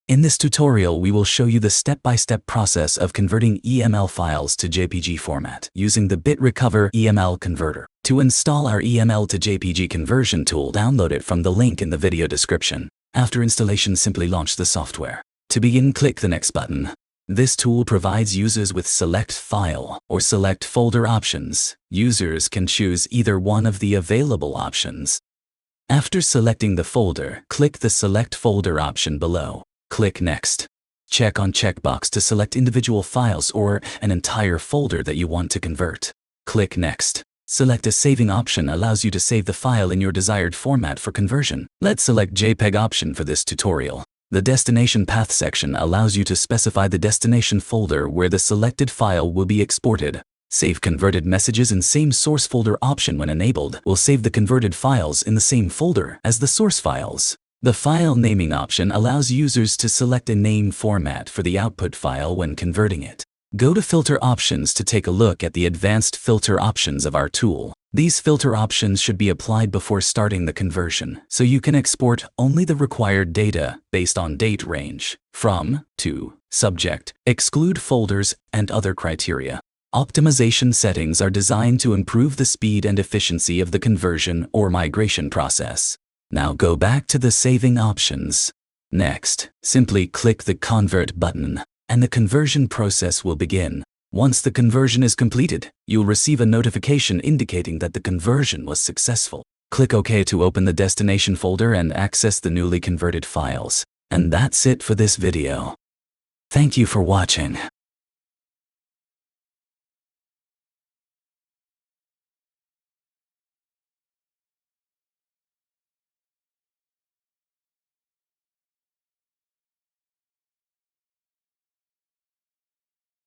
In this tutorial, we will show you the step-by-step process of converting EML files to JPG format using the BitRecover EML converter. To install our EML to JPG conversion tool, download it from the link in the video description. After installation, simply launch the software. To begin, click the Next button. This tool provides users with Select File or Select Folder options. Users can choose either one of the available options. After selecting the folder, click the Select Folder option below. Click Next. Check on checkbox to select individual files or an entire folder that you want to convert. Click Next. Select a saving option allows you to save the file in your desired format for conversion. Let's select JPEG option for this tutorial. The destination path section allows you to specify the destination folder where the selected file will be exported. Save converted messages in same source folder option when enabled will save the converted files in the same folder as the source files. The file naming option allows users to select a name format for the output file when converting it. Go to Filter Options to take a look at the advanced filter options of our tool. These filter options should be applied before starting the conversion, so you can export only the required data based on date range, from, to, subject, exclude folders, and other criteria. Optimization settings are designed to improve the speed and efficiency of the conversion or migration process. Now go back to the saving options. Next, simply click the Convert button, and the conversion process will begin. Once the conversion is completed, you'll receive a notification indicating that the conversion was successful. Click OK to open the destination folder and access the newly converted files. And that's it for this video. Thank you for watching.